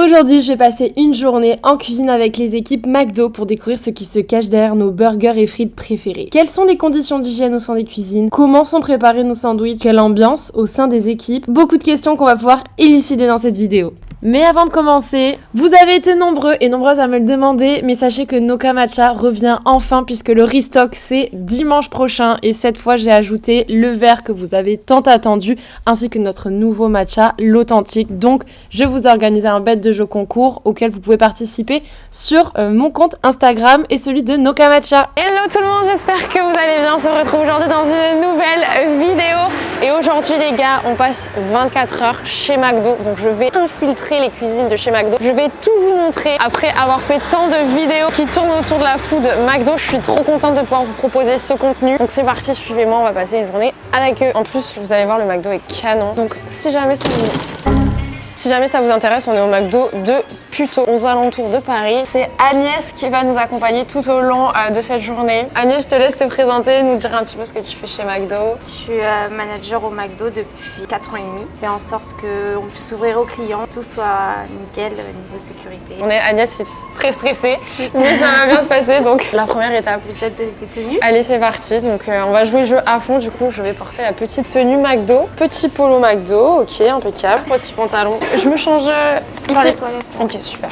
Aujourd'hui, je vais passer une journée en cuisine avec les équipes McDo pour découvrir ce qui se cache derrière nos burgers et frites préférés. Quelles sont les conditions d'hygiène au sein des cuisines? Comment sont préparés nos sandwichs? Quelle ambiance au sein des équipes? Beaucoup de questions qu'on va pouvoir élucider dans cette vidéo. Mais avant de commencer, vous avez été nombreux et nombreuses à me le demander, mais sachez que Noka Matcha revient enfin puisque le restock c'est dimanche prochain et cette fois j'ai ajouté le verre que vous avez tant attendu ainsi que notre nouveau matcha, l'authentique. Donc je vous ai organisé un bête de jeu concours auquel vous pouvez participer sur mon compte Instagram et celui de Noka Matcha. Hello tout le monde, j'espère que vous allez bien. On se retrouve aujourd'hui dans une nouvelle vidéo et aujourd'hui les gars, on passe 24 heures chez McDo, donc je vais infiltrer les cuisines de chez McDo. Je vais tout vous montrer. Après avoir fait tant de vidéos qui tournent autour de la food McDo, je suis trop contente de pouvoir vous proposer ce contenu. Donc c'est parti, suivez-moi, on va passer une journée avec eux. En plus, vous allez voir, le McDo est canon. Donc si jamais ça vous intéresse, on est au McDo de Puteaux, aux alentours de Paris. C'est Agnès qui va nous accompagner tout au long de cette journée. Agnès, je te laisse te présenter, nous dire un petit peu ce que tu fais chez McDo. Je suis manager au McDo depuis 4 ans et demi. Je fais en sorte qu'on puisse ouvrir aux clients, tout soit nickel niveau sécurité. Agnès est très stressée, mais ça va bien se passer. Donc la première étape, Le jet de tenue. allez, c'est parti. Donc on va jouer le jeu à fond. Du coup, je vais porter la petite tenue McDo. Petit polo McDo, ok, impeccable. Petit pantalon. Je me change Dans ici. les toilettes. Ok, super.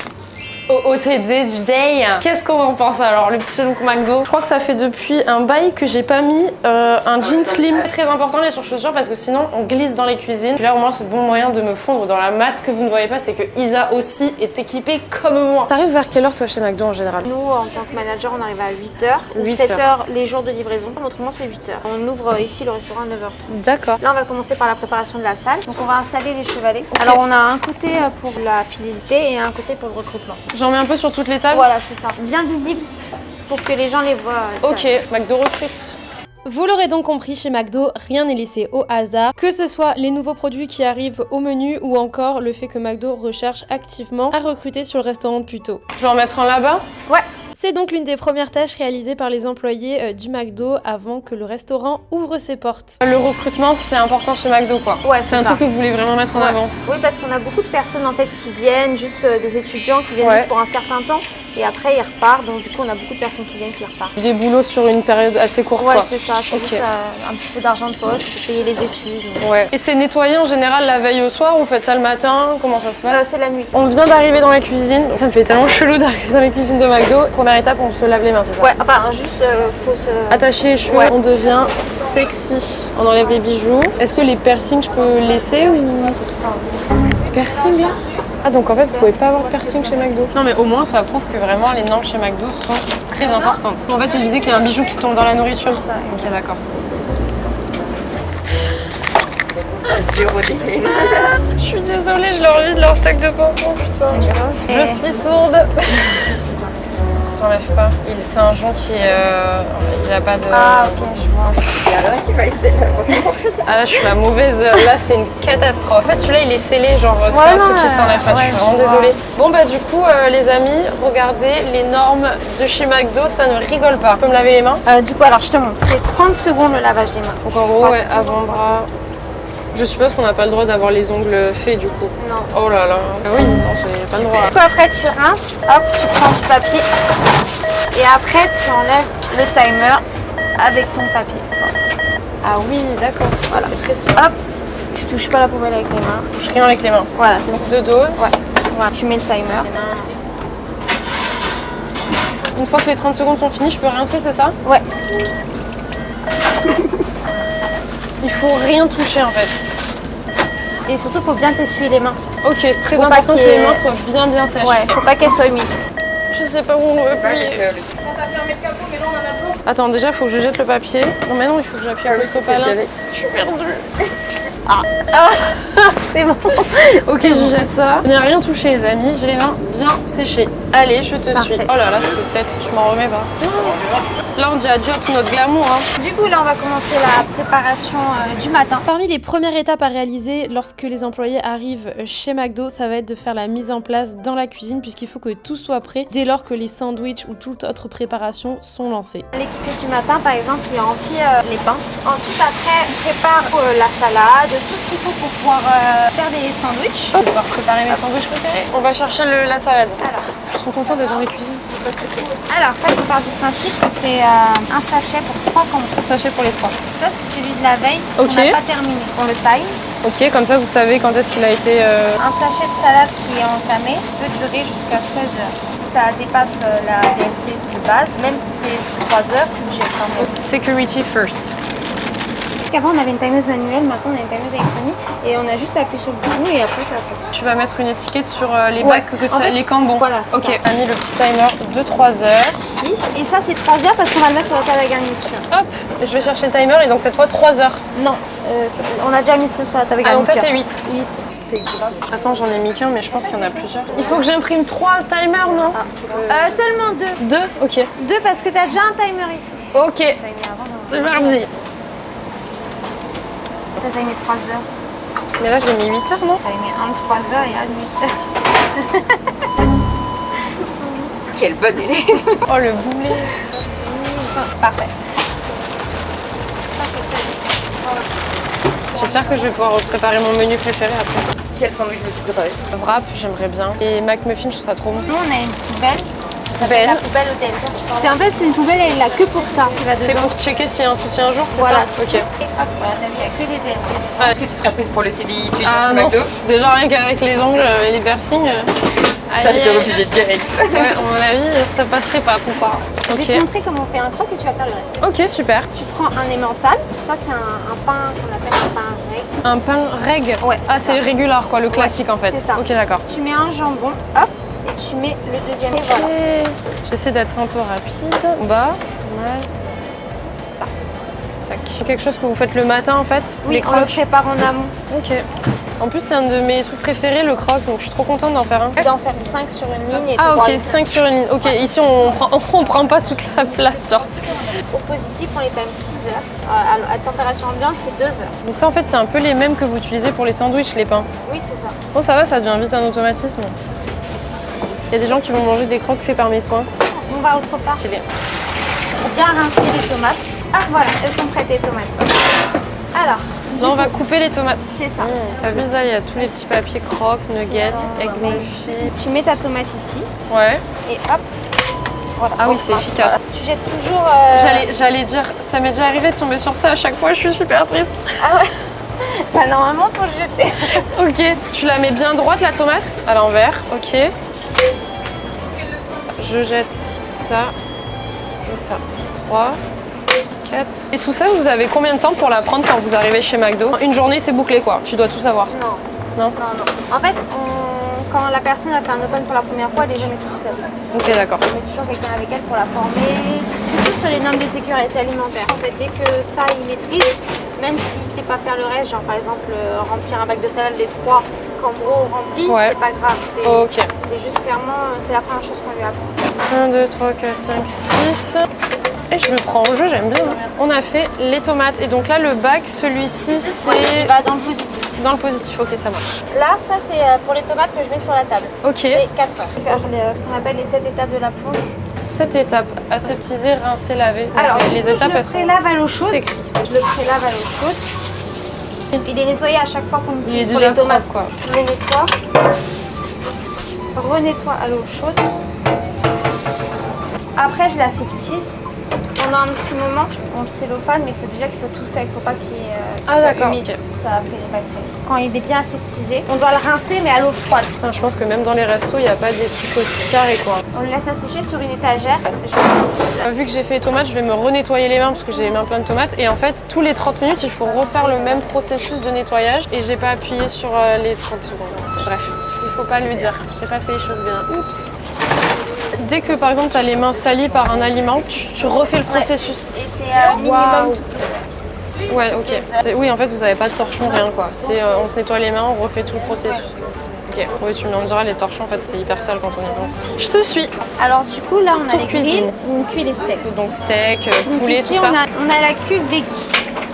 Au OTD du day, qu'est-ce qu'on en pense alors, le petit look McDo? Je crois que ça fait depuis un bail que j'ai pas mis un jean slim. Très important les surchaussures parce que sinon on glisse dans les cuisines. Puis là au moins c'est bon moyen de me fondre dans la masse que vous ne voyez pas, c'est que Isa aussi est équipée comme moi. T'arrives vers quelle heure toi chez McDo en général? Nous, en tant que manager, on arrive à 8h ou 8 7h les jours de livraison. Autrement, c'est 8h. On ouvre ici le restaurant à 9h30. D'accord. Là, on va commencer par la préparation de la salle. Donc, on va installer les chevalets. Alors, on a un côté pour la fidélité et un côté pour le recrutement. J'en mets un peu sur toutes les tables. Voilà, c'est ça. Bien visible pour que les gens les voient. Ok, McDo recrute. Vous l'aurez donc compris, chez McDo, rien n'est laissé au hasard, que ce soit les nouveaux produits qui arrivent au menu ou encore le fait que McDo recherche activement à recruter sur le restaurant de Puteaux. Je vais en mettre un là-bas? Ouais. C'est donc l'une des premières tâches réalisées par les employés du McDo avant que le restaurant ouvre ses portes. Le recrutement, c'est important chez McDo, quoi. Ouais, c'est un truc que vous voulez vraiment mettre en avant. Oui, parce qu'on a beaucoup de personnes en fait qui viennent, juste des étudiants qui viennent juste pour un certain temps et après ils repartent. Donc du coup, on a beaucoup de personnes qui viennent qui repartent. Des boulots sur une période assez courte. Ouais, quoi. c'est ça. C'est juste un petit peu d'argent de poche pour payer les études. Ouais. Et c'est nettoyé en général la veille au soir ou vous faites ça le matin? Comment ça se passe? C'est la nuit. On vient d'arriver dans la cuisine. Ça me fait tellement chelou d'arriver dans les cuisines de McDo. Première étape, on se lave les mains, c'est ça? Ouais, enfin juste faut se... Attacher les cheveux, on devient sexy. On enlève les bijoux. Est-ce que les piercings, je peux laisser ou... Piercing là? Ah donc en fait vous pouvez pas avoir de piercing chez McDo. Non mais au moins ça prouve que vraiment les normes chez McDo sont très importantes. En fait éviter qu'il y ait un bijou qui tombe dans la nourriture. C'est ça. Ok d'accord. Je suis désolée, je leur vide leur stack de poissons, putain. Je suis sourde. T'enlèves pas. C'est un jonc qui il a pas de... Ah ok, je vois. Ah là je suis la mauvaise, là c'est une catastrophe. En fait celui-là il est scellé, genre c'est un truc qui s'enlève pas, je suis vraiment désolée. Bon bah du coup les amis, regardez les normes de chez McDo, ça ne rigole pas. Tu peux me laver les mains? Du coup alors je te montre, c'est 30 secondes le lavage des mains. Donc en gros ouais, avant-bras. Je suppose qu'on n'a pas le droit d'avoir les ongles faits du coup. Non. Oh là là. Ah oui, non, c'est pas le droit. Du coup après tu rinces, hop, tu prends du papier et après tu enlèves le timer avec ton papier. Ah oui, d'accord, Voilà. c'est précis. Hop, tu touches pas la poubelle avec les mains. Je touche rien avec les mains. Voilà, c'est bon. 2 doses. Ouais, voilà, tu mets le timer. Une fois que les 30 secondes sont finies, je peux rincer, c'est ça? Ouais. Il faut rien toucher en fait. Et surtout, faut bien t'essuyer les mains. Ok, très Faut pas important que qu'il y ait- les mains soient bien sèches. Ouais, faut pas qu'elles soient humides. Je sais pas où on veut appuyer. Attends, déjà, il faut que je jette le papier. Non, mais non, il faut que j'appuie le sopalin. Je suis perdue. C'est bon. Ok, je jette ça. Je n'ai rien touché, les amis. J'ai les mains bien séchées. Allez, je te suis. Parfait. Oh là là, cette tête, je m'en remets pas. Là, on dit adieu à tout notre glamour. Hein. Du coup, là, on va commencer la préparation du matin. Parmi les premières étapes à réaliser lorsque les employés arrivent chez McDo, ça va être de faire la mise en place dans la cuisine puisqu'il faut que tout soit prêt dès lors que les sandwichs ou toute autre préparation sont lancés. L'équipe du matin, par exemple, il remplit les pains. Ensuite, après, on prépare la salade, tout ce qu'il faut pour pouvoir faire des sandwichs. On va pouvoir préparer mes sandwichs préférés. On va chercher la salade. Alors, je suis trop contente d'être dans les cuisines. Alors, après, on part du principe que c'est un sachet pour 3 cambres. Sachet pour les 3. Ça, c'est celui de la veille. Ok. On n'a pas terminé. On le taille. Ok, comme ça vous savez quand est-ce qu'il a été... Un sachet de salade qui est entamé peut durer jusqu'à 16 heures. Si ça dépasse la DLC de base, même si c'est 3 heures, tu le jettes quand même. Security first. Avant, on avait une timeuse manuelle, maintenant on a une timeuse électronique et on a juste appuyé sur le bouton et après ça saute. Tu vas mettre une étiquette sur les bacs que tu as, les cambons. Voilà, c'est ok, ça. on a mis le petit timer de 3 heures. Et ça, c'est 3 heures parce qu'on va le mettre sur la table à garniture. Hop, je vais chercher le timer et donc cette fois 3 heures. Non, on a déjà mis sur la table à Ah donc garniture. ça c'est 8. 8. C'était grave. Attends, j'en ai mis qu'un mais je pense qu'il y en a plusieurs. Il faut que j'imprime 3 timers, non? Seulement 2. 2. Ok. 2 parce que tu as déjà un timer ici. Ok, T'as mis avant, non. c'est mardi. T'as mis 3 heures. Mais là j'ai mis 8 heures, non? T'as mis un de 3 heures et un de 8 heures. Quel bon élève. Oh le boulet. Parfait. J'espère que je vais pouvoir préparer mon menu préféré après. Quel sandwich veux-tu préparer? Wrap, j'aimerais bien. Et McMuffin, je trouve ça trop bon. Nous, on a une poubelle. Poubelle. La poubelle au DLC. C'est une poubelle, elle est là que pour ça. C'est pour checker s'il y a un souci un jour, c'est voilà, ça? Ok. Et hop, voilà, t'as vu, il n'y a que des DLC. Est-ce que tu seras prise pour le CDI tu Ah chez non, McDo? déjà rien qu'avec les ongles et les piercings. T'as été refusée direct. Ouais, à mon avis, ça passerait pas tout ça. Je vais te Ok. montrer comment on fait un croc et tu vas faire le reste. Ok, super. Tu prends un emmental. Ça, c'est un pain qu'on appelle un pain reg. Un pain reg. Ouais, Ah, c'est c'est le régular, quoi, le classique en fait. c'est ça. Ok, d'accord. Tu mets un jambon, hop, et tu mets le deuxième. Et voilà. Ok. J'essaie d'être un peu rapide. En bas, mal. Tac. Quelque chose que vous faites le matin en fait? Oui, Les on le crocs. prépare en amont. Ok. En plus, c'est un de mes trucs préférés, le croc, donc je suis trop contente d'en faire un. D'en faire 5 sur une ligne et Ah, de voir ok, les 5 sur une ligne. Ok, ici on prend pas toute la place, genre. Au positif, on les time 6 heures. À température ambiante, c'est 2 heures. Donc, ça en fait, c'est un peu les mêmes que vous utilisez pour les sandwichs, les pains. Oui, c'est ça. Bon, ça va, ça devient vite un automatisme. Il y a des gens qui vont manger des crocs faits par mes soins. On va autre part. Stylé. Bien rincer les tomates. Ah, voilà, elles sont prêtes, les tomates. Alors, Là, on va couper les tomates. c'est ça. T'as vu ça, il y a tous les petits papiers crocs, nuggets, egg muffins. Tu mets ta tomate ici Ouais. et hop. Voilà. Ah oui, c'est efficace. Tu jettes toujours. J'allais dire, ça m'est déjà arrivé de tomber sur ça à chaque fois, je suis super triste. Ah ouais. Bah, normalement, faut le jeter. Ok, tu la mets bien droite la tomate, à l'envers, ok. Je jette ça et ça. 3, 4. Et tout ça, vous avez combien de temps pour la prendre quand vous arrivez chez McDo? Une journée, c'est bouclé quoi, tu dois tout savoir. Non. Non? En fait, quand la personne a fait un open pour la première fois, elle est jamais toute seule. Ok, d'accord. On met toujours quelqu'un avec elle pour la former, surtout sur les normes de sécurité alimentaire. En fait, dès que ça, il maîtrise, même s'il ne sait pas faire le reste, genre par exemple remplir un bac de salade, les 3 cambros remplis, Ouais. c'est pas grave. Ok. C'est juste clairement, c'est la première chose qu'on lui apprend. 1, 2, 3, 4, 5, 6. Et je le prends au jeu, j'aime bien. On a fait les tomates. Et donc là, le bac, celui-ci, Il c'est va dans le positif. dans le positif. Ok, ça marche. Là, ça, c'est pour les tomates que je mets sur la table. Ok. C'est 4 heures. Je vais faire ce qu'on appelle les 7 étapes de la plonge. 7 étapes. Aseptiser, rincer, laver. Alors, les du coup, étapes, je le elles sont... prélave à l'eau chaude. tout écrit. Je le prélave à l'eau chaude. Il est nettoyé à chaque fois qu'on Il est utilise pour déjà les tomates. propre, quoi. Je le nettoie. Renettoie à l'eau chaude. Après, je l'aseptise. Pendant un petit moment, on le cellophane, mais il faut déjà qu'il soit tout sec. Il ne faut pas qu'il Ah, soit d'accord, humide. ok. Ça fait les bactéries. Quand il est bien aseptisé, on doit le rincer, mais à l'eau froide. Putain, je pense que même dans les restos, il n'y a pas des trucs aussi carrés, quoi. On le laisse assécher sur une étagère. Vu que j'ai fait les tomates, je vais me renettoyer les mains parce que j'ai les mains pleines de tomates. Et en fait, tous les 30 minutes, il faut refaire le même processus de nettoyage. Et j'ai pas appuyé sur les 30 secondes. Bref, il faut pas lui dire. J'ai pas fait les choses bien. Oups. Dès que par exemple tu as les mains salies par un aliment, tu refais le processus. Et c'est minimum Waouh. tout. Ouais, ok. Oui, en fait, vous avez pas de torchon, rien quoi. C'est on se nettoie les mains, on refait tout le processus. Ok, oui, tu me diras, les torchons, en fait, c'est hyper sale quand on y pense. Je te suis. Alors du coup, là, on a Tour les cuisine. grilles où on cuit les steaks. Donc steak, Donc poulet, ici, tout ça. on a la cuve veggie.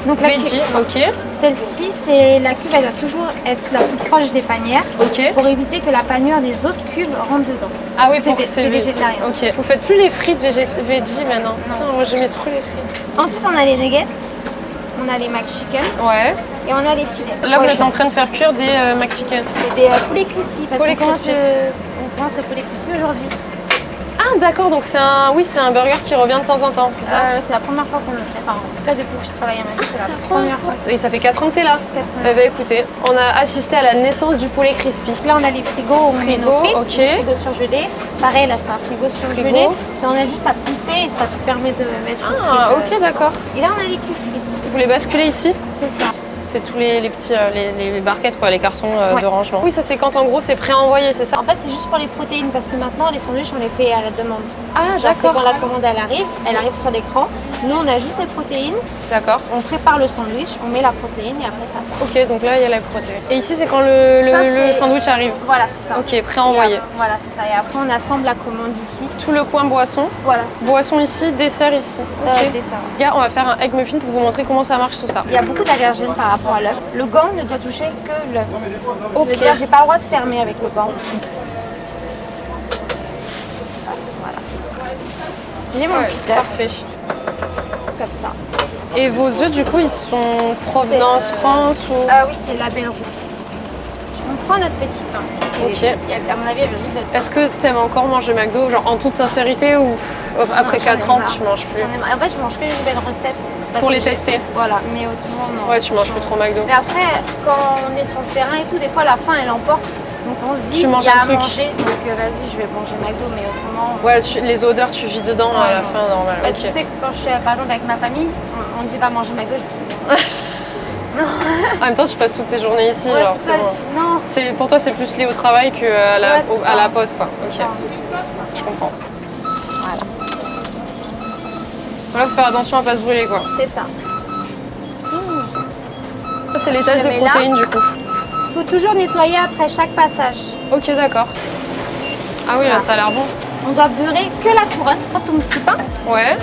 Donc la Veggie, cuve- ok. Celle-ci, c'est la cuve, elle doit toujours être la plus proche des panières Ok. pour éviter que la panure des autres cuves rentre dedans. Ah Parce oui, que pour que c'est végétarien. Ok. Vous faites plus les frites veggie maintenant. Putain, moi j'aimais trop les frites. Ensuite, on a les nuggets, on a les McChicken Ouais. et on a les filets. Là, vous Ouais, êtes en train de faire cuire des McChicken. C'est des poulets crispy parce Poulet qu'on commence crispy. on commence le poulet crispy aujourd'hui. Ah d'accord, donc c'est un, oui, c'est un burger qui revient de temps en temps, c'est ça? C'est la première fois qu'on le fait. Enfin, en tout cas, depuis que je travaille à Manille, c'est la première fois. Et ça fait 4 ans que t'es là. 4 ans. Eh ben écoutez, on a assisté à la naissance du poulet crispy. Là, on a les frigos, on met Frigo, nos frites, ok. frigo surgelé. Pareil, là, c'est un frigo surgelé. Frigo. Ça, on a juste à pousser et ça te permet de mettre une Ah frite, ok, d'accord. Et là, on a les cuves frites. Vous les basculez ici? C'est ça. C'est tous les petits, les barquettes quoi, les cartons Ouais. de rangement. Oui, ça c'est quand en gros c'est pré-envoyé, c'est ça? En fait, c'est juste pour les protéines parce que maintenant, les sandwichs, on les fait à la demande. Ah Genre, c'est d'accord. quand la commande, elle arrive sur l'écran. Nous, on a juste les protéines. D'accord. On prépare le sandwich, on met la protéine et après ça part. Ok, donc là il y a la protéine. Et ici c'est quand Ça, le c'est- sandwich arrive. Voilà, c'est ça. Ok, pré-envoyé. Et voilà, c'est ça. Et après, on assemble la commande ici. Tout le coin boisson. Voilà, Boisson ici, dessert ici. Ok. dessert. Gars, on va faire un egg muffin pour vous montrer comment ça marche tout ça. Il y a beaucoup d'allergènes par rapport à l'œuf. Le gant ne doit toucher que l'œuf. Ok. Je veux dire, j'ai pas le droit de fermer avec le gant. Voilà. J'ai mon Ouais, petit œuf, parfait. comme ça. Et vos œufs du coup ils sont provenance France ou... Ah oui, c'est la belle roue. On prend notre petit pain. Ok. À mon avis, il y avait juste le Est-ce que t'aimes encore manger McDo, genre en toute sincérité ou après Non, 4 j'en ai ans marre. tu manges plus? En fait, je mange que les nouvelles recettes. parce Pour que les j'ai- tester. Voilà, mais autrement, non. Ouais, tu manges plus trop McDo. Mais après, quand on est sur le terrain et tout, des fois, la faim, elle emporte. Donc on se dit, Tu manges il y a un à truc. manger, donc vas-y, je vais manger McDo, mais autrement... Ouais, les odeurs tu vis dedans à la non. fin, normal. Bah, Ok. Tu sais que quand je suis, par exemple, avec ma famille, on dit va manger McDo. Je dis, En même temps tu passes toutes tes journées ici, ouais, genre c'est ça. c'est bon. Je dis, non. Pour toi c'est plus lié au travail qu'à la, Ouais, c'est à ça. la pause quoi. Ok, Ça. je comprends. Voilà, Voilà, faut faire attention à pas se brûler quoi. c'est ça. Ça c'est l'étage Je des le mets là. protéines du coup. Il faut toujours nettoyer après chaque passage. Ok, d'accord. Ah oui, là Voilà. ça a l'air bon. On doit beurrer que la couronne. Prends ton petit pain, Ouais.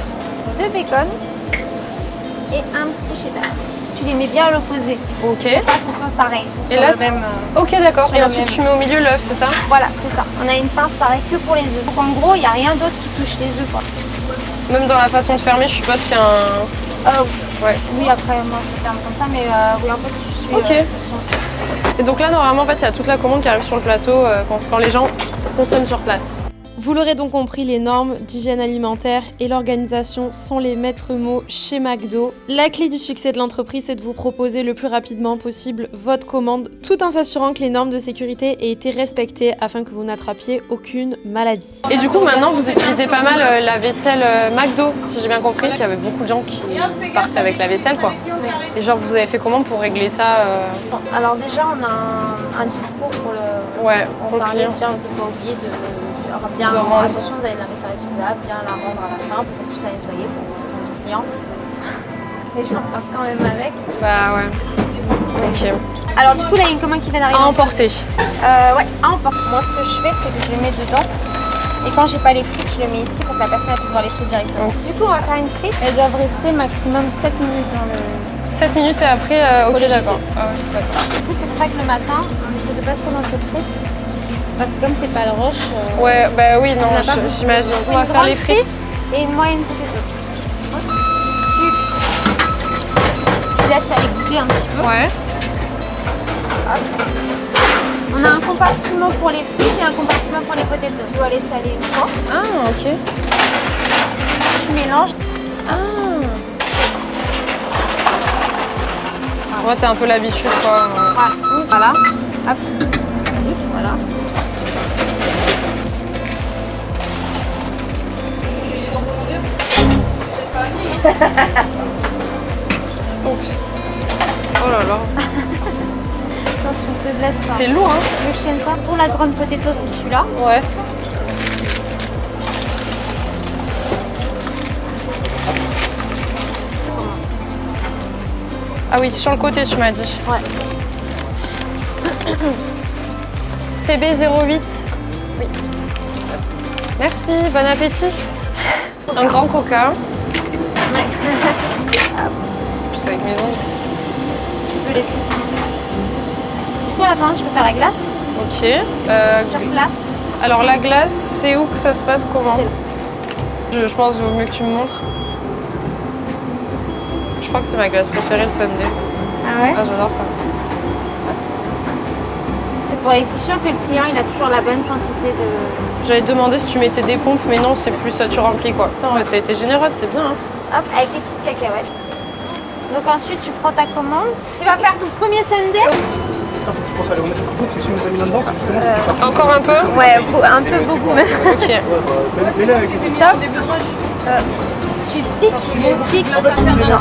2 bacon et un petit cheddar. Tu les mets bien à l'opposé. Ok. Pas que ce soit pareil. Et sur là- le même, Ok, d'accord. Sur Et le ensuite même. tu mets au milieu l'œuf, c'est ça? Voilà, c'est ça. On a une pince pareil que pour les œufs. Donc en gros, il n'y a rien d'autre qui touche les œufs. Quoi. Même dans la façon de fermer, je suppose qu'il y a un... Ouais. Oui, après, moi, je ferme comme ça, mais oui, en fait, je suis... Ok. Et donc là, normalement, en fait, il y a toute la commande qui arrive sur le plateau quand les gens consomment sur place. Vous l'aurez donc compris, les normes d'hygiène alimentaire et l'organisation sont les maîtres mots chez McDo. La clé du succès de l'entreprise, c'est de vous proposer le plus rapidement possible votre commande, tout en s'assurant que les normes de sécurité aient été respectées afin que vous n'attrapiez aucune maladie. Et du coup, maintenant, vous utilisez pas mal la vaisselle McDo, si j'ai bien compris, qu'il y avait beaucoup de gens qui partaient avec la vaisselle, quoi. Et genre, vous avez fait comment pour régler ça Alors déjà, on a un discours pour le... Ouais, On pour le parlait, client. tiens, on ne peut pas oublier de bien De rendre. attention, vous avez de la vaisselle utilisable, bien la rendre à la fin pour qu'on puisse la nettoyer pour nos clients. Les gens partent quand même avec. Bah ouais. Ok. Alors du coup, là, il y a une commande qui vient d'arriver. À emporter. Ouais, à emporter. Moi, ce que je fais, c'est que je le mets dedans. Et quand j'ai pas les frites, je le mets ici pour que la personne elle puisse voir les frites directement. Du coup, on va faire une frite. Elles doivent rester maximum 7 minutes dans le... 7 minutes et après, ok, les d'accord. Ah ouais, d'accord. Du coup, c'est pour ça que le matin, on essaie de pas trop lancer de frites. Parce que comme c'est pas le rush... Ouais, bah oui, non, on n'a pas beaucoup. j'imagine. On Une va faire les grande frites. et une moyenne potato. Tu laisses aller goûter un petit peu. Ouais. On a un compartiment pour les frites et un compartiment pour les potatoes. Tu dois les saler une fois. Ah, ok. Tu mélanges. Ah. Ouais, t'as un peu l'habitude, quoi. Voilà. Hop. Voilà. Oups. Oh là là. Attention, te blesse pas. C'est lourd, hein. Tu veux que je tienne ça? Pour la grande potato, c'est celui-là. Ouais. Ah oui, sur le côté, tu m'as dit. Ouais. CB08. Oui. Merci, bon appétit. Un grand coca. Parce qu'avec mes ongles. Tu peux laisser. Toi, attends, je peux faire la glace. Ok. Sur place. Alors la glace, c'est où que ça se passe, comment? Je pense qu'il vaut mieux que tu me montres. Je crois que c'est ma glace préférée, le sundae. Ah ouais? Ah, j'adore ça. Et pour être sûr que le client il a toujours la bonne quantité de... J'allais te demander si tu mettais des pompes, mais non, c'est plus tu remplis quoi. Putain, ouais, t'as été généreuse, c'est bien. Hein. Hop, avec les petites cacahuètes. Donc ensuite, tu prends ta commande. Tu vas faire ton premier sundae. Je pense aller remettre le couteau, c'est ce que nous a mis là-dedans, c'est justement... Encore un peu? Ouais, un peu beaucoup même. Ok. Mets-le avec... Top. Tu piques. En fait, tu mets dedans,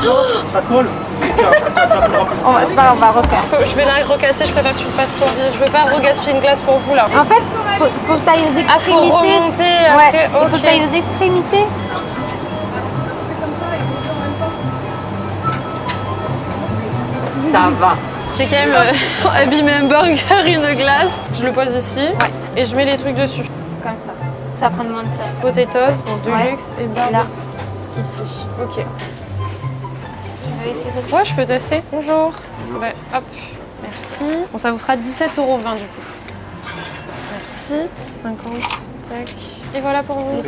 ça colle. C'est pas grave, on va refaire. Je vais la recasser, je préfère que tu le fasses toi. Je veux pas regaspiller une glace pour vous là. En fait, faut que tu ailles aux extrémités. Ah, faut remonter après, ouais, ok. faut que tu ailles aux extrémités. Ça va. J'ai quand même abîmé un burger, une glace. Je le pose ici et je mets les trucs dessus. Comme ça. Ça prend moins de place. Potatoes, donc de Ouais. luxe et Et burger. là, Ici, ok. tu veux essayer cette Ouais, je peux tester. Bonjour. Ouais, hop. Merci. Bon, ça vous fera 17,20 € du coup. Merci. 50, tac. Et voilà pour vous.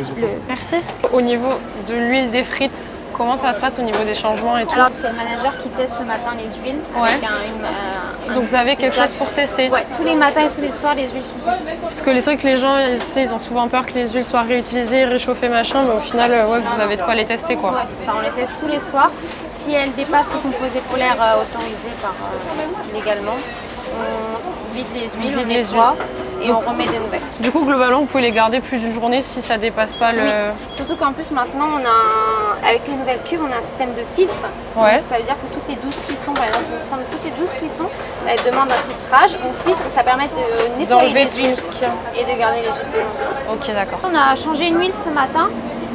Merci. Au niveau de l'huile des frites, comment ça se passe au niveau des changements et tout? Alors, c'est le manager qui teste le matin les huiles. Ouais. Avec Donc vous avez quelque chose pour tester? Ouais, tous les matins et tous les soirs, les huiles sont testées. Parce que c'est vrai que les gens, ils ont souvent peur que les huiles soient réutilisées, réchauffées, machin, mais au final, ouais, vous avez de quoi les tester, quoi. Ouais, c'est ça, on les teste tous les soirs. Si elles dépassent les composés polaires autorisés légalement, on vide les huiles, vide on les nettoie et on remet des nouvelles. Du coup, globalement, vous pouvez les garder plus d'une journée si ça dépasse pas le... Oui. Surtout qu'en plus maintenant, avec les nouvelles cuves, on a un système de filtre. Ouais. Donc, ça veut dire que toutes les 12 cuissons, par exemple, on sent toutes les 12 cuissons, elles demandent un filtrage, on filtre, ça permet de nettoyer D'enlever les huiles tout ce qu'il y a. et de garder les huiles plus longtemps. Ok, d'accord. On a changé une huile ce matin,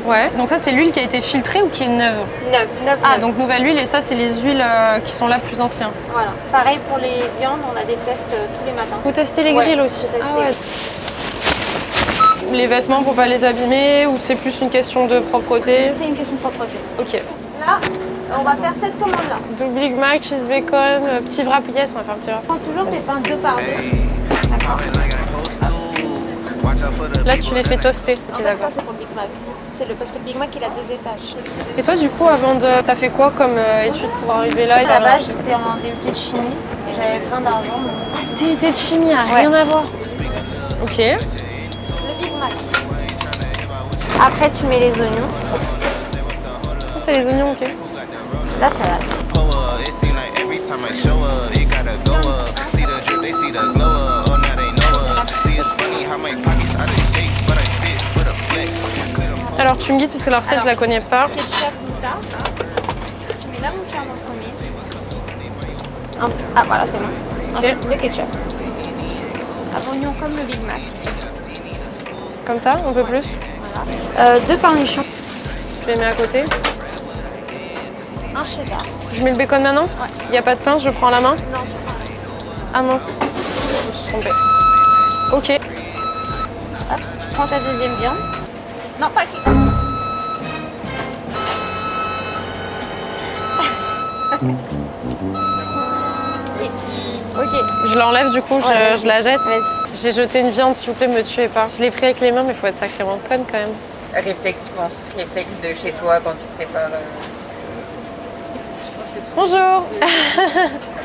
Ouais, donc ça, c'est l'huile qui a été filtrée ou qui est neuve? neuve. Ah, donc nouvelle huile, et ça, c'est les huiles qui sont là plus anciens. Voilà. Pareil pour les viandes, on a des tests tous les matins. Vous testez les Ouais, grilles aussi? faut tester, Ah ouais. Les vêtements pour pas les abîmer, ou c'est plus une question de propreté? C'est une question de propreté. Ok. Là, on va faire cette commande-là. Donc Big Mac, cheese bacon, petit wrap, yes, on va faire un petit wrap. Prends toujours tes pains 2 par 2. D'accord. Là, tu les fais toaster. En Ok, fait, d'accord. ça, c'est pour le Big Mac. Parce que le Big Mac, il a 2 étages. Et toi, du coup, avant de... T'as fait quoi comme étude pour arriver là? À la base, j'étais en DUT de chimie et j'avais besoin d'argent. DUT de chimie, rien à voir. Ok. Le Big Mac. Après, tu mets les oignons. Ça, c'est les oignons, ok. La salade. It seem like every time I show up, it gotta go up. See the drip, they see the glow up. Oh, now they know us. See, it's funny how my pockets out of shape, but I fit for the flex. Alors, tu me guides parce que la recette, je la connais pas. Ketchup, moutarde. Tu mets la moutarde en premier. Ah, voilà, c'est bon. Ensuite, le ketchup. Oignon comme le Big Mac. Comme ça, un peu plus. Voilà. 2 cornichons. Je les mets à côté. Un cheddar. Je mets le bacon maintenant? Ouais. Il n'y a pas de pince, je prends la main? Non. Ah mince, je me suis trompée. Ok. Hop, tu prends ta deuxième viande. Non, pas qui. Ok. Je l'enlève du coup, Ouais, je la jette. Vas-y. J'ai jeté une viande, s'il vous plaît, me tuez pas. Je l'ai pris avec les mains, mais il faut être sacrément conne quand même. Réflexe, je pense. Réflexe de chez toi quand tu prépares. Bonjour.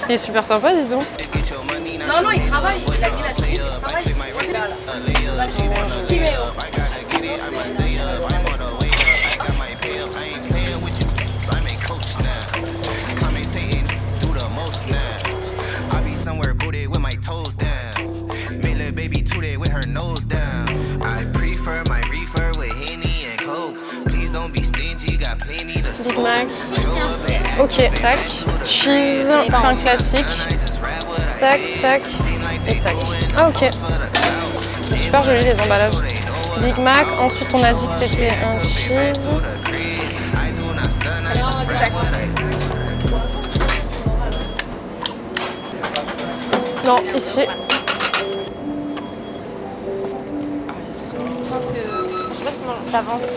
Il est super sympa, dis donc. Non, il travaille. Il a pris la chemise, il travaille. Somewhere booted with my toes down. Make little baby tooted with her nose down. I prefer my reefer with Henny and Coke. Please don't be stingy, got plenty to Big smoke. Mac. Ok, tac. Cheese, pain classique. Tac, tac et tac. Ah ok. C'est super joli les emballages. Big Mac, ensuite on a dit que c'était un cheese. Non, ici. Donc, je sais pas comment t'avances.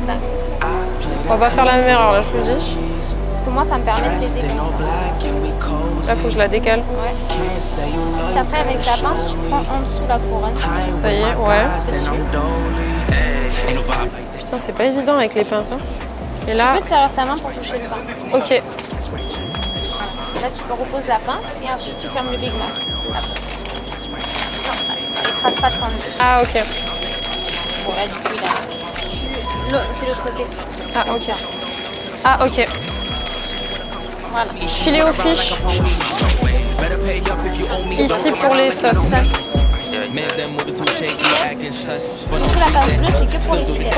Tac. On va pas faire la même erreur là, je vous le dis. Parce que moi, ça me permet de t'aider comme ça. Là, faut que je la décale. Ouais. Et après, avec ta pince, tu prends en dessous la couronne. Ça y est, ouais. Dessus. Putain, c'est pas évident avec les pinces. Hein. Et là, Tu peux te servir ta main pour toucher ça. ok. Là, tu peux reposer la pince et ensuite tu fermes le Big Mac. Non, écrase pas le sandwich. Ah, ok. Bon, là, du coup, c'est l'autre côté. Ah, ok. Ah, ok. Voilà. Filet aux fiches. Ici pour les sauces. Du coup, la pince bleue, c'est que pour les filets.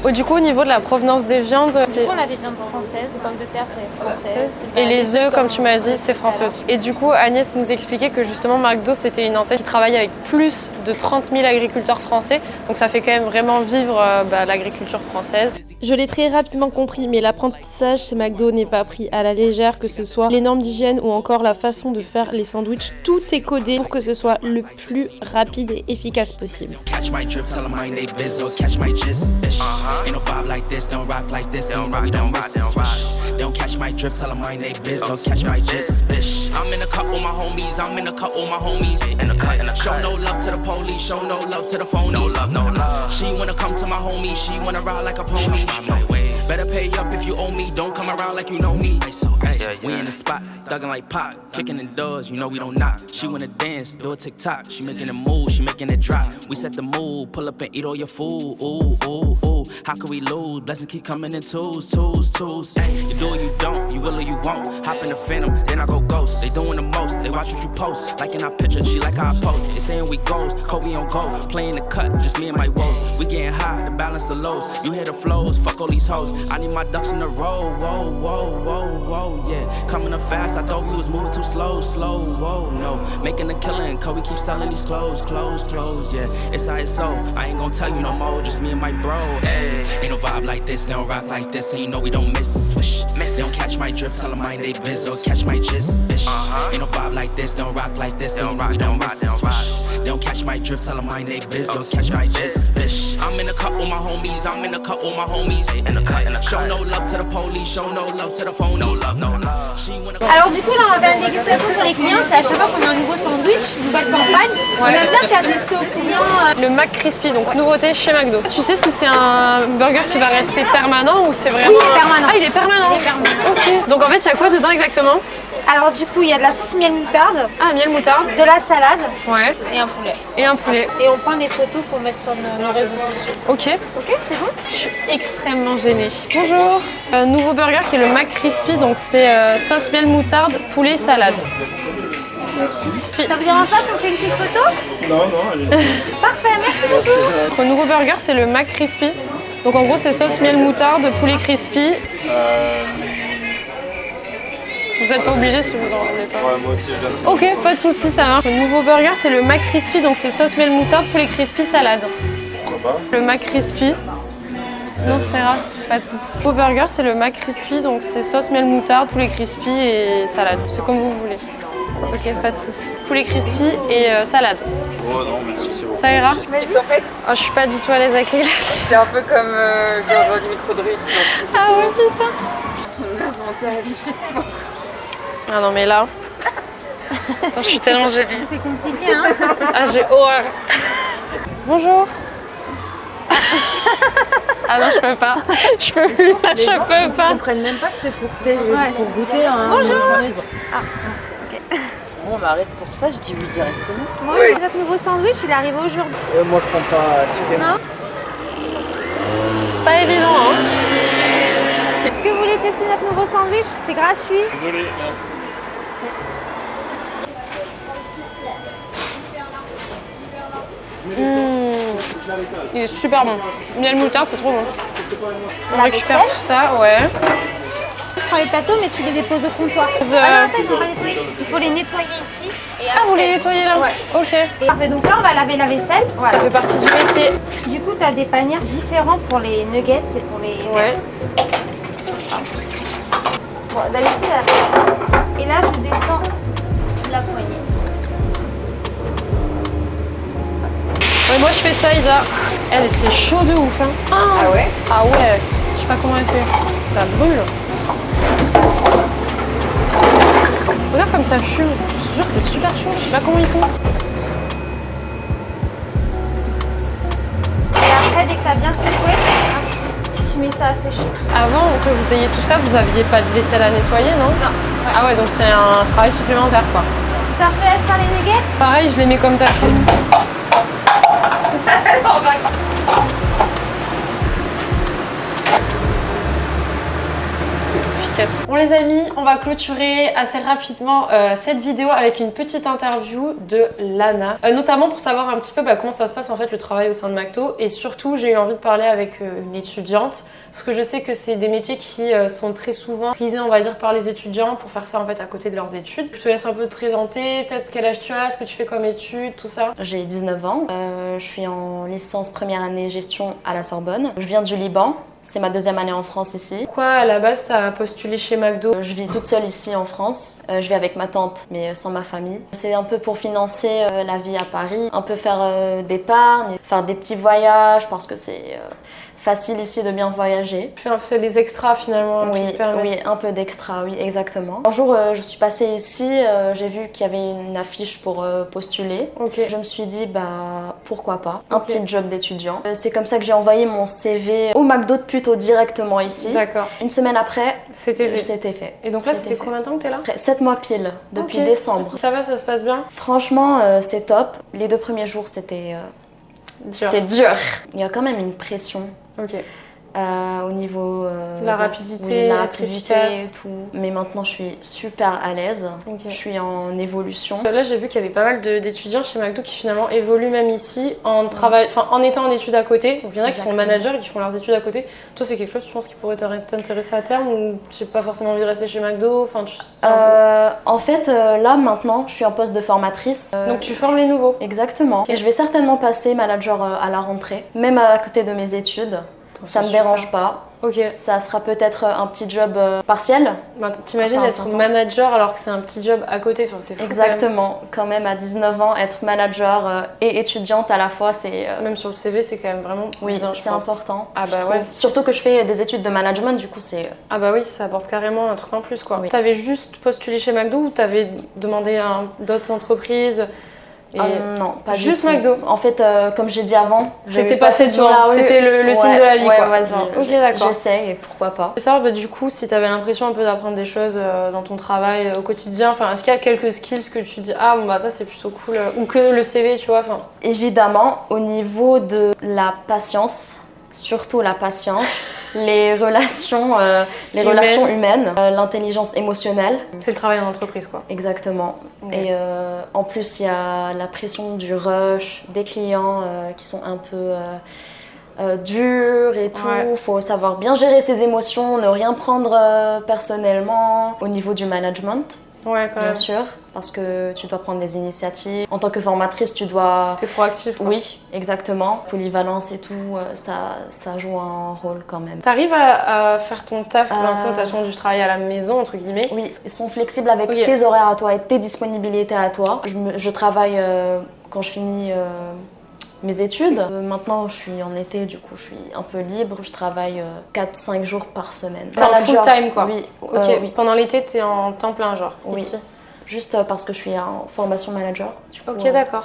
Oh, du coup, au niveau de la provenance des viandes, Du c'est coup, on a des viandes françaises, des pommes de terre, c'est française. et les œufs, comme tu m'as dit, c'est français aussi. Et du coup, Agnès nous expliquait que justement, McDo, c'était une enseigne qui travaille avec plus de 30 000 agriculteurs français. Donc ça fait quand même vraiment vivre l'agriculture française. Je l'ai très rapidement compris, mais l'apprentissage chez McDo n'est pas pris à la légère, que ce soit les normes d'hygiène ou encore la façon de faire les sandwichs. Tout est codé pour que ce soit le plus rapide et efficace possible. Catch my drift, tell 'em I ain't they biz or catch my gist. Ain't no vibe like this, don't rock like this, and you know we don't miss. Don't catch my drift, tell 'em I ain't they biz or catch my gist. I'm in a cut with my homies, I'm in a cut with my homies. Show no love to the police, show no love to the phonies. No love, no love. She wanna come to my homie, she wanna ride like a pony. Better pay up if you owe me, don't come around like you know me. Ay, we in the spot, thuggin' like Pac, kicking in doors, you know we don't knock. She wanna dance, do a TikTok, she making a move, she making it drop. We set the mood, pull up and eat all your food. Ooh, ooh, ooh, how can we lose? Blessings keep coming in twos. Ay, you do or you don't, you will or you won't. Hop in the Phantom, then I go ghost. They doing the most, they watch what you post. Like in our picture, she like how I post. They saying we goals, Kobe on gold, playing the cut, just me and my woes. We getting high to balance the lows. You hear the flows, fuck all these hoes. I need my ducks in a row, whoa, whoa, whoa, whoa, yeah. Coming up fast, I thought we was moving too slow, whoa, no. Making a killing, cause we keep selling these clothes, yeah. It's ISO, I ain't gon' tell you no more, just me and my bro, ayy. Ain't no vibe like this, they don't rock like this, and you know we don't miss, swish. They don't catch my drift, tell 'em I ain't they biz, or catch my gist, bitch. Ain't no vibe like this, they don't rock like this, and you know we don't miss, swish. They don't catch my drift, tell 'em I ain't they biz, or catch my gist, bitch. I'm in a cut with my homies, I'm in a cut with my homies. Show no love to the police, show no love to the phonies. No love, no love. Alors du coup là on va faire une dégustation pour les clients, c'est à chaque fois qu'on a un nouveau sandwich, une nouvelle campagne. On aime bien faire tester aux clients. Le McCrispy, donc nouveauté chez McDo. Tu sais si c'est un burger qui va rester permanent ou c'est vraiment... Oui, il est permanent. Ah, il est permanent. Il est permanent. Ok. Donc en fait, il y a quoi dedans exactement? Alors du coup il y a de la sauce miel moutarde, Ah, miel moutarde. de la salade Ouais. et un poulet. Et un poulet. Et on prend des photos pour mettre sur nos réseaux sociaux. Ok. Ok, c'est bon? Je suis extrêmement gênée. Bonjour. Nouveau burger qui est le McCrispy, donc c'est sauce miel moutarde, poulet, salade. Ça vous dérange pas si on fait une petite photo? Non, allez. Parfait, merci beaucoup. Notre nouveau burger, c'est le McCrispy. Donc en gros, c'est sauce miel moutarde, poulet crispy. Vous n'êtes pas obligé si vous en voulez pas. Ouais, moi aussi je donne. Ok, pas de soucis, ça marche. Le nouveau burger, c'est le McCrispy, donc c'est sauce miel moutarde, poulet crispy, salade. Pourquoi pas? Le McCrispy. Sinon, c'est rare, pas de soucis. Le nouveau burger, c'est le McCrispy, donc c'est sauce miel moutarde, poulet crispy et salade. C'est comme vous voulez. Ok, pas de soucis. Poulet crispy et salade. Oh non, merci, c'est bon. Ça ira? En fait, Oh, je suis pas du tout à l'aise avec les glaces. c'est un peu comme genre du micro de rue. Ah ouais, putain. Ton avantage. Ah non, mais là... Attends, je suis tellement gênée. C'est compliqué hein. Ah, j'ai horreur. Bonjour. Ah non, je peux pas. Je peux plus, là, je peux pas. Ils comprennent même pas que c'est pour goûter un. Bonjour. Ah, ok. Bon, on m'arrête pour ça, je dis oui directement. Oui, notre nouveau sandwich il arrive aujourd'hui. Moi je prends pas chicken. Non? C'est pas évident, hein. Est-ce que vous voulez tester notre nouveau sandwich? C'est gratuit. Désolé, merci. Il est super bon. Miel moutarde, c'est trop bon. On récupère tout ça, ouais. Tu prends les plateaux mais tu les déposes au comptoir. Ah, Ah non, attends, ils sont pas nettoyés. Il faut les nettoyer ici Et Ah, vous les nettoyez là? Ouais. Ok. Et parfait, donc là, on va laver la vaisselle. Voilà. Ça fait partie du métier. Du coup, tu as des panières différents pour les nuggets et pour les Ouais. Bon, d'habitude, et là, je descends la poignée. Ouais, moi je fais ça, Isa. Elle, c'est chaud de ouf. Hein. Ah ouais? Ah ouais. Je sais pas comment elle fait. Ça brûle. Regarde comme ça fume. Je te jure, c'est super chaud. Je sais pas comment ils font. Et après, dès que tu as bien secoué, tu mets ça à sécher. Avant que vous ayez tout ça, vous aviez pas de vaisselle à nettoyer, non? Non. Ah ouais, donc c'est un travail supplémentaire quoi. Tiens, je te laisse faire les nuggets. Pareil, je les mets comme t'as fait. Efficace. Bon les amis, on va clôturer assez rapidement cette vidéo avec une petite interview de Lana, notamment pour savoir un petit peu comment ça se passe en fait le travail au sein de McDo, et surtout j'ai eu envie de parler avec une étudiante parce que je sais que c'est des métiers qui sont très souvent prisés on va dire par les étudiants pour faire ça en fait à côté de leurs études. Je te laisse un peu te présenter, peut-être quel âge tu as, ce que tu fais comme études, tout ça. J'ai 19 ans, je suis en licence première année gestion à la Sorbonne. Je viens du Liban, c'est ma deuxième année en France ici. Pourquoi à la base t'as postulé chez McDo? Je vis toute seule ici en France, je vis avec ma tante mais sans ma famille. C'est un peu pour financer la vie à Paris, un peu faire d'épargne, faire des petits voyages parce que c'est facile ici de bien voyager. Tu fais des extras finalement qui te permettent. Oui, un peu d'extra, oui, exactement. Un jour, je suis passée ici, j'ai vu qu'il y avait une affiche pour postuler. Okay. Je me suis dit, bah, pourquoi pas, un petit job d'étudiant. C'est comme ça que j'ai envoyé mon CV au McDo plutôt directement ici. D'accord. Une semaine après, c'était fait. Et donc là, c'était combien de temps que t'es là? 7 mois pile, depuis décembre. Ça va, ça se passe bien? Franchement, c'est top. Les 2 premiers jours, c'était dur. Il y a quand même une pression. Ok. Au niveau la rapidité, la rapidité efficace. et tout. Mais maintenant, je suis super à l'aise. Okay. Je suis en évolution. Là, j'ai vu qu'il y avait pas mal d'étudiants chez McDo qui finalement évoluent même ici en étant en études à côté. Donc il y en a qui sont managers et qui font leurs études à côté. Toi, c'est quelque chose, je pense, qui pourrait t'intéresser à terme ou tu n'as pas forcément envie de rester chez McDo? En fait, là maintenant, je suis en poste de formatrice. Donc tu formes les nouveaux? Exactement. Okay. Et je vais certainement passer manager à la rentrée, même à côté de mes études. Ça me dérange pas. Ok. Ça sera peut-être un petit job partiel. T'imagines être manager alors que c'est un petit job à côté, c'est fou. Exactement. Quand même à 19 ans, être manager et étudiante à la fois, c'est... Même sur le CV, c'est quand même vraiment bien, c'est important. Ah bah ouais. Surtout que je fais des études de management, du coup c'est... Ah bah oui, ça apporte carrément un truc en plus quoi. Oui. T'avais juste postulé chez McDo ou t'avais demandé à d'autres entreprises? Non, pas juste du tout. McDo. En fait, comme j'ai dit avant, c'était passé devant, c'était le signe de la vie quoi. Vas-y. Ok, d'accord. J'essaye et pourquoi pas. Je veux savoir du coup si t'avais l'impression un peu d'apprendre des choses dans ton travail au quotidien. Est-ce qu'il y a quelques skills que tu dis ah bon bah ça c'est plutôt cool ou que le CV tu vois. Évidemment, au niveau de la patience. Surtout la patience, les relations humaines, l'intelligence émotionnelle. C'est le travail en entreprise quoi. Exactement. Ouais. Et en plus il y a la pression du rush, des clients qui sont un peu durs et tout. Ouais. Faut savoir bien gérer ses émotions, ne rien prendre personnellement. Au niveau du management. Ouais, quand même. Bien sûr, parce que tu dois prendre des initiatives. En tant que formatrice, tu dois... T'es proactive quoi. Oui, exactement. Polyvalence et tout, ça joue un rôle quand même. T'arrives à faire ton taf, l'orientation du travail à la maison, entre guillemets? Oui, ils sont flexibles avec tes horaires à toi et tes disponibilités à toi. Je travaille quand je finis... mes études. Maintenant, je suis en été, du coup, je suis un peu libre. Je travaille 4-5 jours par semaine. T'es en full time, quoi? Oui. Oui. Pendant l'été, t'es en temps plein, genre, ici? Juste parce que je suis en formation manager. Du coup, d'accord.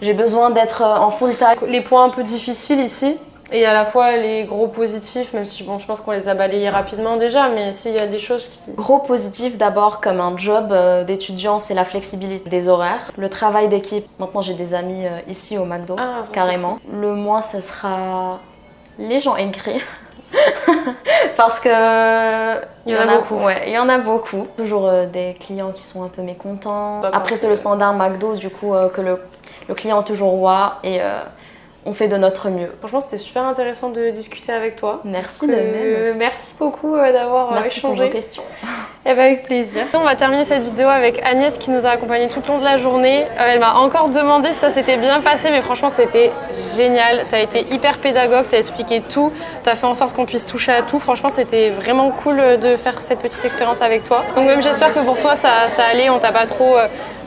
J'ai besoin d'être en full time. Les points un peu difficiles ici, et à la fois les gros positifs, même si je pense qu'on les a balayés rapidement déjà, mais s'il y a des choses qui... Gros positifs d'abord, comme un job d'étudiant, c'est la flexibilité des horaires, le travail d'équipe. Maintenant j'ai des amis ici au McDo, carrément. Le moins, ça sera les gens aigris. Parce que il y en a beaucoup. Ouais, il y en a beaucoup. Toujours des clients qui sont un peu mécontents. Après c'est le standard McDo, du coup que le client est toujours roi et on fait de notre mieux. Franchement, c'était super intéressant de discuter avec toi. Merci de même. Merci beaucoup d'avoir Merci échangé. pour vos questions. Eh ben, avec plaisir. On va terminer cette vidéo avec Agnès qui nous a accompagnés tout le long de la journée. Elle m'a encore demandé si ça s'était bien passé, mais franchement c'était génial. Tu as été hyper pédagogue, tu as expliqué tout, tu as fait en sorte qu'on puisse toucher à tout. Franchement c'était vraiment cool de faire cette petite expérience avec toi. Donc même j'espère que pour toi ça allait, on t'a pas trop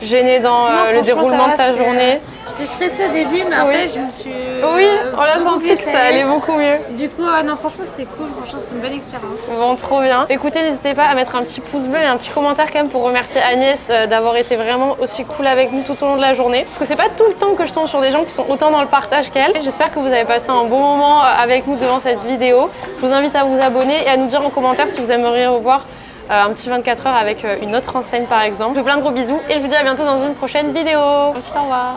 gêné dans le déroulement de ta journée. J'étais stressée au début, mais après je me suis. Oui, on l'a senti que ça allait beaucoup mieux. Du coup, non, franchement, c'était cool. Franchement, c'était une bonne expérience. Bon, trop bien. Écoutez, n'hésitez pas à mettre un petit pouce bleu et un petit commentaire quand même pour remercier Agnès d'avoir été vraiment aussi cool avec nous tout au long de la journée. Parce que c'est pas tout le temps que je tombe sur des gens qui sont autant dans le partage qu'elle. J'espère que vous avez passé un bon moment avec nous devant cette vidéo. Je vous invite à vous abonner et à nous dire en commentaire si vous aimeriez revoir un petit 24 heures avec une autre enseigne par exemple. Je vous fais plein de gros bisous et je vous dis à bientôt dans une prochaine vidéo. Au revoir.